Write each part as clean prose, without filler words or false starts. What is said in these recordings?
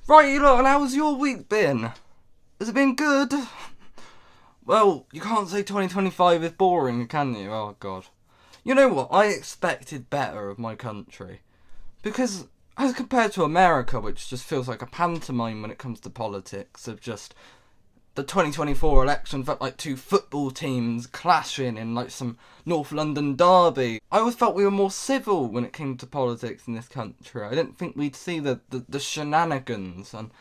Right, Elon, how's your week been? Has it been good? Well, you can't say 2025 is boring, can you? Oh, God. You know what? I expected better of my country. Because, as compared to America, which just feels like a pantomime when it comes to politics, of just the 2024 election felt like two football teams clashing in like some North London derby. I always felt we were more civil when it came to politics in this country. I didn't think we'd see the shenanigans and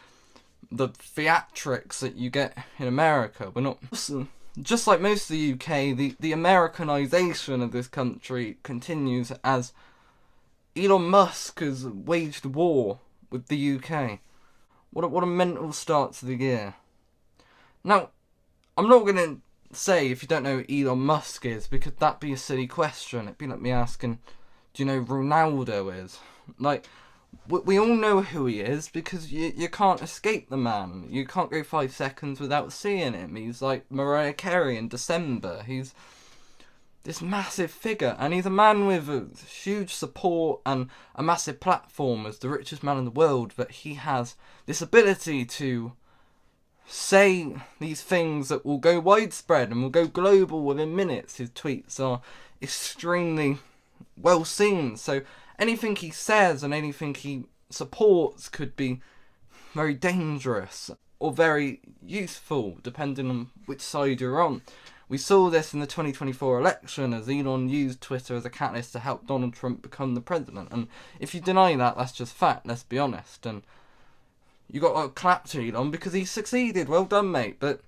the theatrics that you get in America. We're not... Just like most of the UK, the Americanisation of this country continues as Elon Musk has waged war with the UK. What a mental start to the year. Now, I'm not going to say if you don't know who Elon Musk is, because that'd be a silly question. It'd be like me asking, do you know who Ronaldo is? Like, we all know who he is, because you can't escape the man. You can't go 5 seconds without seeing him. He's like Mariah Carey in December. He's this massive figure, and he's a man with a huge support and a massive platform as the richest man in the world, but he has this ability to say these things that will go widespread and will go global within minutes. His tweets are extremely well seen, so anything he says and anything he supports could be very dangerous or very useful, depending on which side you're on. We saw this in the 2024 election as Elon used Twitter as a catalyst to help Donald Trump become the president. And if you deny that, that's just fact, let's be honest. And you got to clap to Elon because he succeeded. Well done, mate. But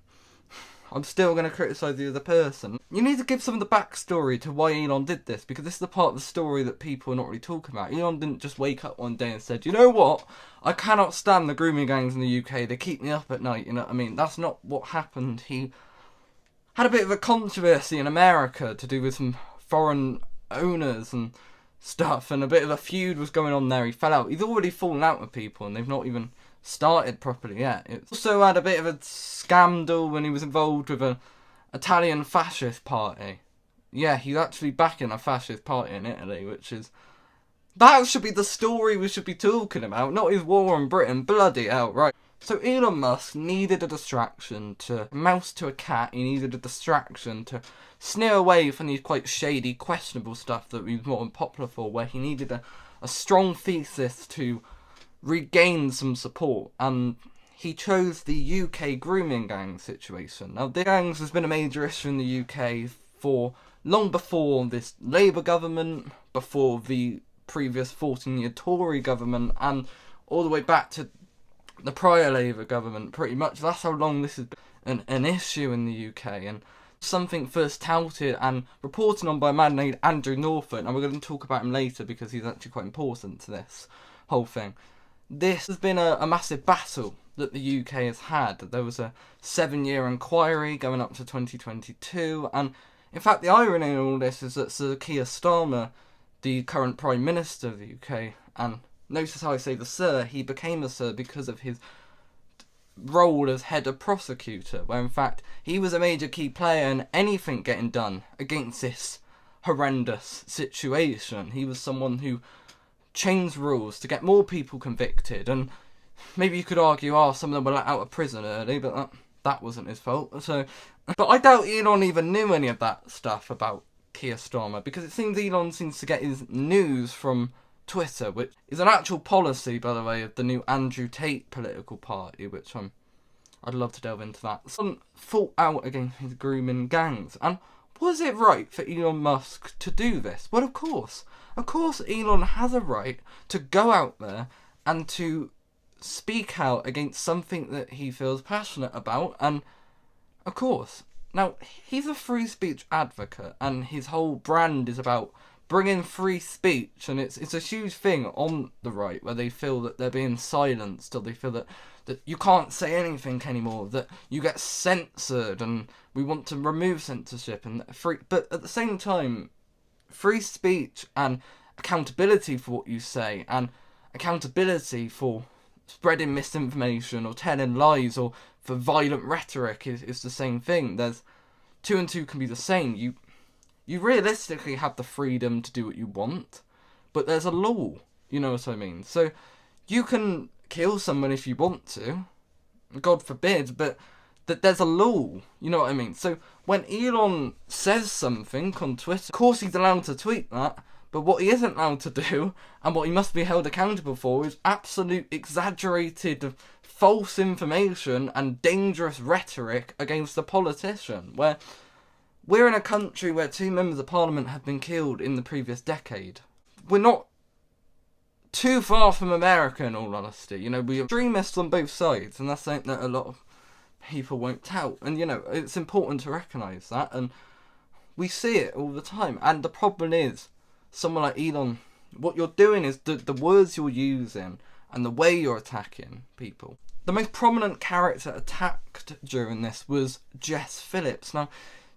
I'm still going to criticise you as a person. You need to give some of the backstory to why Elon did this, because this is the part of the story that people are not really talking about. Elon didn't just wake up one day and said, you know what, I cannot stand the grooming gangs in the UK. They keep me up at night, you know what I mean? That's not what happened. He had a bit of a controversy in America to do with some foreign owners and stuff, and a bit of a feud was going on there. He fell out. He's already fallen out with people, and they've not even started properly yet. It also had a bit of a scandal when he was involved with an Italian fascist party. Yeah, he's actually backing a fascist party in Italy, which is... that should be the story we should be talking about, not his war on Britain. Bloody hell, right. So Elon Musk needed a distraction to mouse to a cat. He needed a distraction to sneer away from these quite shady, questionable stuff that he was more popular for, where he needed a strong thesis to regain some support, and he chose the UK grooming gang situation. Now, the gangs has been a major issue in the UK for long before this Labour government, before the previous 14-year Tory government, and all the way back to the prior Labour government, pretty much. That's how long this has been an issue in the UK, and something first touted and reported on by a man named Andrew Norfolk, and we're going to talk about him later because he's actually quite important to this whole thing. This has been a massive battle that the UK has had. There was a 7-year inquiry going up to 2022, and in fact the irony in all this is that Sir Keir Starmer, the current Prime Minister of the UK, and notice how I say the Sir, he became a Sir because of his role as head of prosecutor, where in fact he was a major key player in anything getting done against this horrendous situation. He was someone who changed rules to get more people convicted, and maybe you could argue, some of them were let out of prison early, but that wasn't his fault. So, but I doubt Elon even knew any of that stuff about Keir Starmer, because it seems Elon seems to get his news from Twitter, which is an actual policy, by the way, of the new Andrew Tate political party, which I'd love to delve into that. Some fought out against his grooming gangs, and was it right for Elon Musk to do this? Well, of course. Of course Elon has a right to go out there and to speak out against something that he feels passionate about, and of course. Now, he's a free speech advocate, and his whole brand is about bringing free speech, and it's a huge thing on the right, where they feel that they're being silenced, or they feel that you can't say anything anymore, that you get censored, and we want to remove censorship and free. But at the same time, free speech and accountability for what you say, and accountability for spreading misinformation or telling lies or for violent rhetoric is the same thing. There's two and two can be the same. You realistically have the freedom to do what you want, but there's a law, you know what I mean? So you can kill someone if you want to, God forbid, but that there's a law, you know what I mean? So when Elon says something on Twitter, of course he's allowed to tweet that, but what he isn't allowed to do, and what he must be held accountable for, is absolute exaggerated false information and dangerous rhetoric against a politician, where we're in a country where 2 members of parliament have been killed in the previous decade. We're not too far from America, in all honesty. You know, we have extremists on both sides, and that's something that a lot of people won't tout. And, you know, it's important to recognise that, and we see it all the time. And the problem is, someone like Elon, what you're doing is the words you're using and the way you're attacking people. The most prominent character attacked during this was Jess Phillips. Now,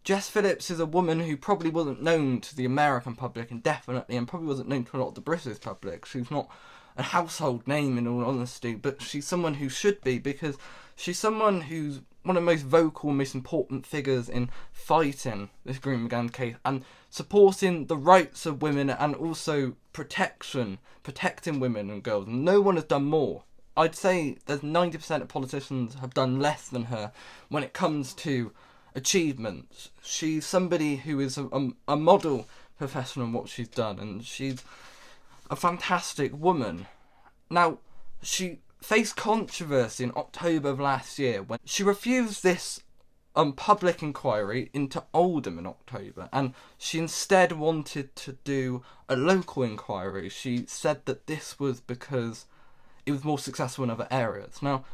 Jess Phillips is a woman who probably wasn't known to the American public indefinitely, and probably wasn't known to a lot of the British public. She's not a household name, in all honesty, but she's someone who should be, because she's someone who's one of the most vocal, most important figures in fighting this Green McGann case and supporting the rights of women, and also protecting women and girls. No one has done more. I'd say there's 90% of politicians have done less than her when it comes to achievements. She's somebody who is a model professional in what she's done, and she's a fantastic woman. Now, she faced controversy in October of last year when she refused this public inquiry into Oldham in October, and she instead wanted to do a local inquiry. She said that this was because it was more successful in other areas. Now,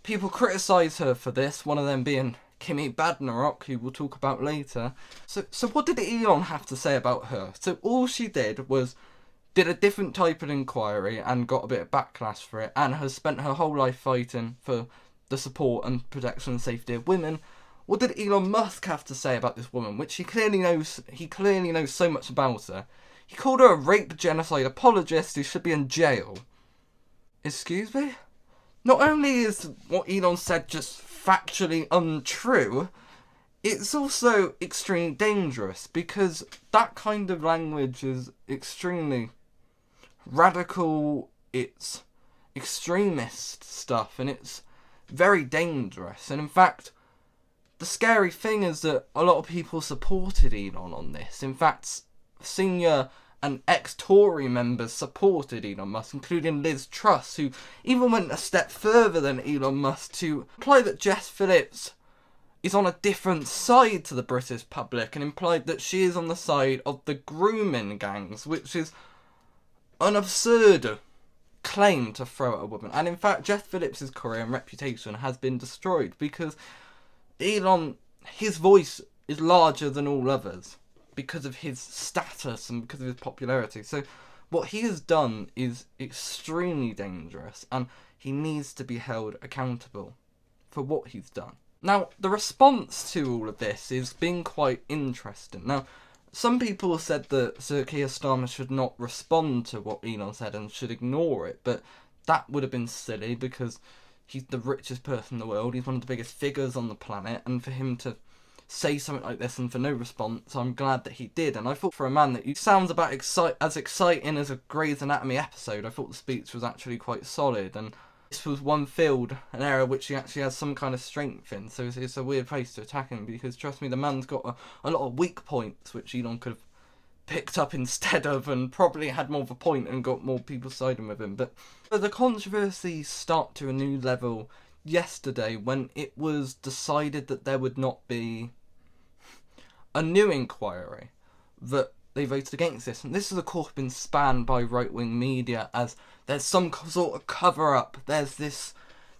people criticise her for this, one of them being Kimmy Badnarok, who we'll talk about later. So what did Elon have to say about her? So all she did a different type of inquiry and got a bit of backlash for it, and has spent her whole life fighting for the support and protection and safety of women. What did Elon Musk have to say about this woman, which he clearly knows so much about her? He called her a rape genocide apologist who should be in jail. Excuse me? Not only is what Elon said just factually untrue, it's also extremely dangerous, because that kind of language is extremely radical, it's extremist stuff, and it's very dangerous. And in fact, the scary thing is that a lot of people supported Elon on this. In fact, senior and ex-Tory members supported Elon Musk, including Liz Truss, who even went a step further than Elon Musk to imply that Jess Phillips is on a different side to the British public, and implied that she is on the side of the grooming gangs, which is an absurd claim to throw at a woman. And in fact, Jess Phillips' career and reputation has been destroyed, because Elon, his voice is larger than all others, because of his status and because of his popularity. So what he has done is extremely dangerous, and he needs to be held accountable for what he's done. Now, the response to all of this is being quite interesting. Now, some people said that Sir Keir Starmer should not respond to what Elon said and should ignore it, but that would have been silly, because he's the richest person in the world, he's one of the biggest figures on the planet, and for him to say something like this and for no response, I'm glad that he did. And I thought, for a man that sounds about as exciting as a Grey's Anatomy episode, I thought the speech was actually quite solid, and this was one field, an area which he actually has some kind of strength in, so it's a weird place to attack him, because trust me, the man's got a lot of weak points which Elon could have picked up instead of, and probably had more of a point and got more people siding with him. But the controversy start to a new level yesterday when it was decided that there would not be a new inquiry, that they voted against this. And this has of course been spanned by right-wing media as there's some sort of cover-up, they're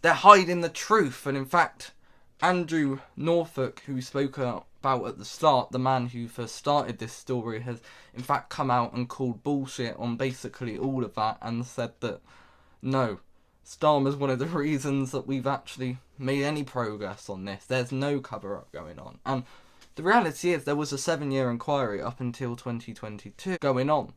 hiding the truth. And in fact, Andrew Norfolk, who we spoke about at the start, the man who first started this story, has in fact come out and called bullshit on basically all of that, and said that no, Starmer's one of the reasons that we've actually made any progress on this. There's no cover-up going on. And the reality is there was a 7-year inquiry up until 2022 going on.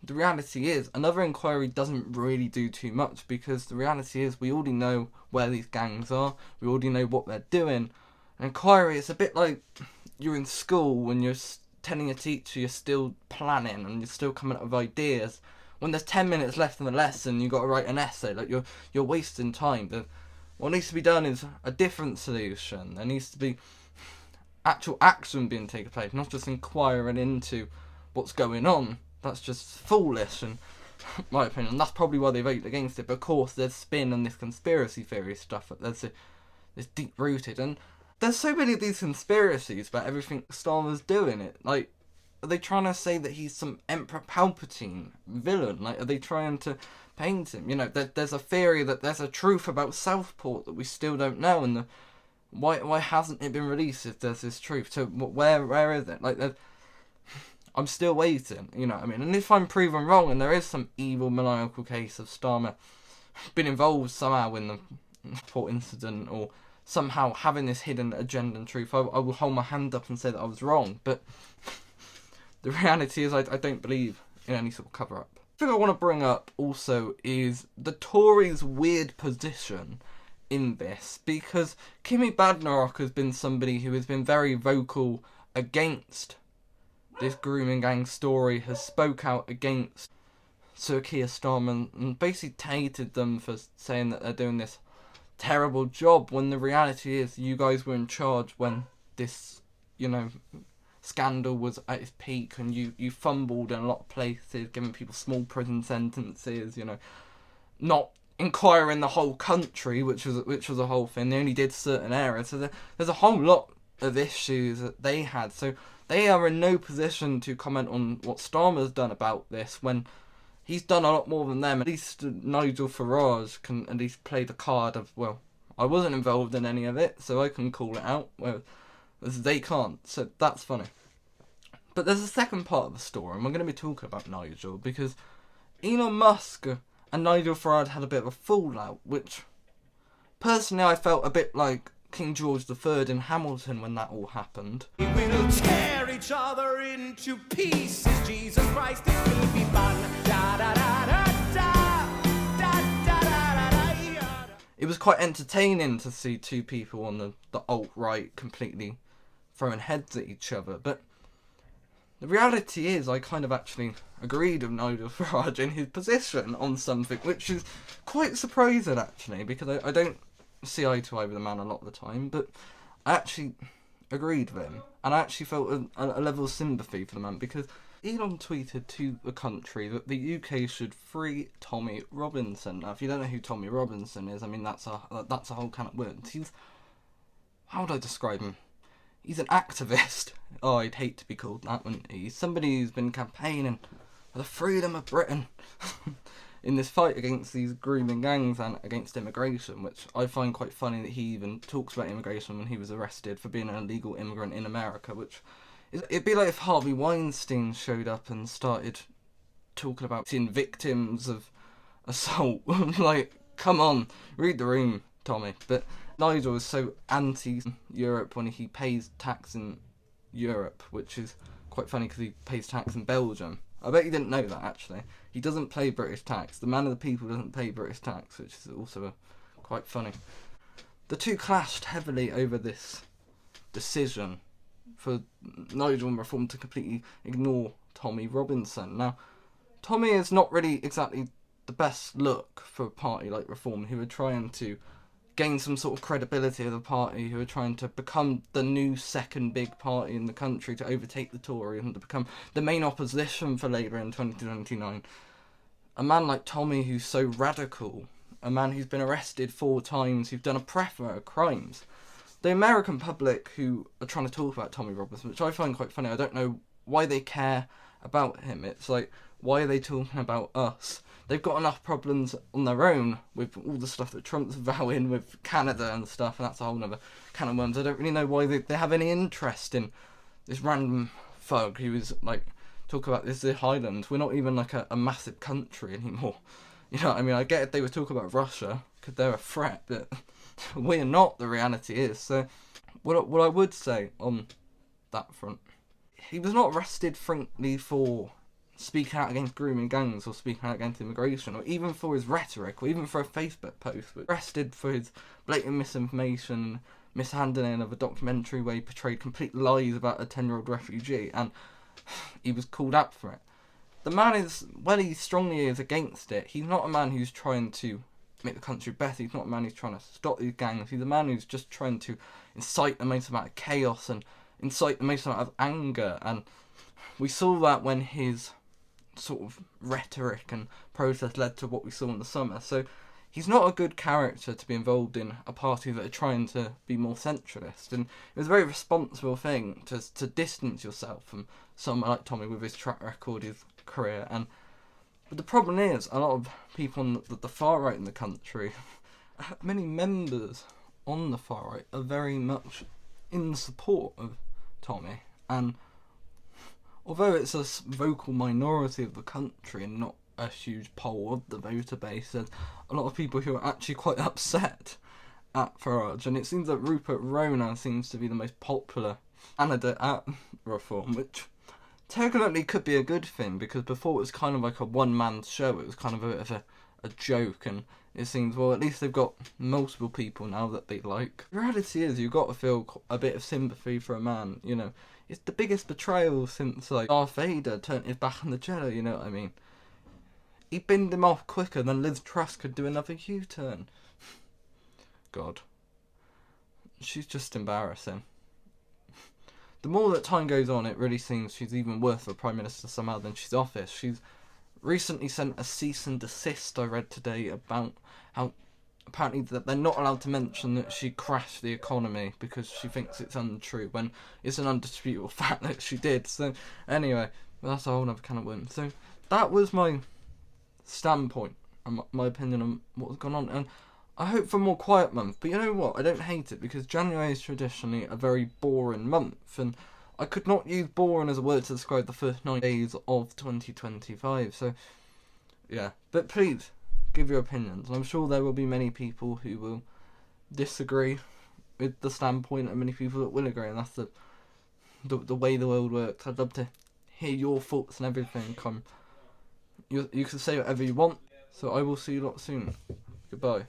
The reality is another inquiry doesn't really do too much, because the reality is we already know where these gangs are, we already know what they're doing. An inquiry is a bit like you're in school when you're telling a teacher you're still planning and you're still coming up with ideas. when there's 10 minutes left in the lesson, you've got to write an essay. Like, you're wasting time. What needs to be done is a different solution. There needs to be actual action being taken place, not just inquiring into what's going on. That's just foolish, and in my opinion, that's probably why they voted against it. But of course, there's spin on this conspiracy theory stuff. There's deep rooted, and there's so many of these conspiracies about everything Starmer's doing. It like, are they trying to say that he's some Emperor Palpatine villain? Like, are they trying to paint him? You know, there's a theory that there's a truth about Southport that we still don't know, and why hasn't it been released if there's this truth? So where is it? Like, I'm still waiting, you know what I mean? And if I'm proven wrong and there is some evil, maniacal case of Starmer being involved somehow in the port incident, or somehow having this hidden agenda and truth, I will hold my hand up and say that I was wrong. But the reality is I don't believe in any sort of cover-up. The thing I want to bring up also is the Tories' weird position in this, because Kimmy Badenoch has been somebody who has been very vocal against this grooming gang story, has spoke out against Sir Keir Starmer and basically tainted them for saying that they're doing this terrible job, when the reality is you guys were in charge when this, you know, scandal was at its peak, and you fumbled in a lot of places, giving people small prison sentences, you know, not inquiring the whole country, which was a whole thing. They only did certain areas, so there's a whole lot of issues that they had. So they are in no position to comment on what Starmer's done about this, when he's done a lot more than them. At least Nigel Farage can at least play the card of, well, I wasn't involved in any of it, so I can call it out, whereas they can't. So that's funny. But there's a second part of the story, and we're going to be talking about Nigel, because Elon Musk and Nigel Farage had a bit of a fallout, which personally I felt a bit like King George III in Hamilton when that all happened. We will tear each other into pieces. Jesus Christ, it will be fun. Da, da, da, da, da. Da, da, da, da, da. It was quite entertaining to see two people on the alt-right completely throwing heads at each other, but the reality is I kind of actually agreed with Nigel Farage in his position on something, which is quite surprising actually, because I don't see eye to eye with the man a lot of the time, but I actually agreed with him, and I actually felt a level of sympathy for the man, because Elon tweeted to the country that the UK should free Tommy Robinson. Now, if you don't know who Tommy Robinson is, I mean, that's a whole can of worms. How would I describe him? He's an activist. Oh, I'd hate to be called that, wouldn't he? He's somebody who's been campaigning for the freedom of Britain in this fight against these grooming gangs and against immigration, which I find quite funny that he even talks about immigration when he was arrested for being an illegal immigrant in America, which it'd be like if Harvey Weinstein showed up and started talking about seeing victims of assault. Like, come on, read the room, Tommy. But Nigel is so anti-Europe when he pays tax in Europe, which is quite funny because he pays tax in Belgium. I bet you didn't know that, actually. He doesn't pay British tax. The man of the people doesn't pay British tax, which is also quite funny. The two clashed heavily over this decision for Nigel and Reform to completely ignore Tommy Robinson. Now, Tommy is not really exactly the best look for a party like Reform, who are trying to gain some sort of credibility of the party, who are trying to become the new second big party in the country, to overtake the Tories and to become the main opposition for Labour in 2029. A man like Tommy, who's so radical, a man who's been arrested 4 times, who's done a plethora of crimes. The American public who are trying to talk about Tommy Robinson, which I find quite funny, I don't know why they care about him. It's like, why are they talking about us? They've got enough problems on their own with all the stuff that Trump's vowing with Canada and stuff, and that's a whole other can of worms. I don't really know why they have any interest in this random thug who is like, talk about this Highlands. We're not even like a massive country anymore. You know what I mean? I get if they were talking about Russia, because they're a threat, but we're not, the reality is. So what I would say on that front, he was not arrested frankly for speaking out against grooming gangs or speaking out against immigration, or even for his rhetoric, or even for a Facebook post, but arrested for his blatant misinformation, mishandling of a documentary where he portrayed complete lies about a 10-year-old refugee, and he was called out for it. the man is, when he strongly is against it, he's not a man who's trying to make the country better. He's not a man who's trying to stop these gangs. He's a man who's just trying to incite the most amount of chaos and incite the most amount of anger. And we saw that when his sort of rhetoric and process led to what we saw in the summer. So he's not a good character to be involved in a party that are trying to be more centralist. And it was a very responsible thing to distance yourself from someone like Tommy with his track record, his career. But the problem is, a lot of people on the far right in the country, many members on the far right, are very much in support of Tommy. And although it's a vocal minority of the country and not a huge poll of the voter base, there's a lot of people who are actually quite upset at Farage. And it seems that Rupert Rowe seems to be the most popular candidate at reform, which technically could be a good thing, because before it was kind of like a one-man show. It was kind of a bit of a joke, and it seems, well, at least they've got multiple people now that they like. The reality is, you've got to feel a bit of sympathy for a man, you know. It's the biggest betrayal since, like, Darth Vader turned his back on the Jedi, you know what I mean? He binned him off quicker than Liz Truss could do another U-turn. God. She's just embarrassing. The more that time goes on, it really seems she's even worse for a Prime Minister somehow than she's office. She's recently sent a cease and desist, I read today, about how apparently that they're not allowed to mention that she crashed the economy because she thinks it's untrue, when it's an undisputable fact that she did. So anyway, that's a whole other can of worms. So that was my standpoint and my opinion on what's gone on. And I hope for a more quiet month, but you know what? I don't hate it, because January is traditionally a very boring month, and I could not use boring as a word to describe the first 9 days of 2025. So yeah, but please give your opinions. I'm sure there will be many people who will disagree with the standpoint, and many people that will agree, and that's the way the world works. I'd love to hear your thoughts and everything. You can say whatever you want, so I will see you lot soon. Goodbye.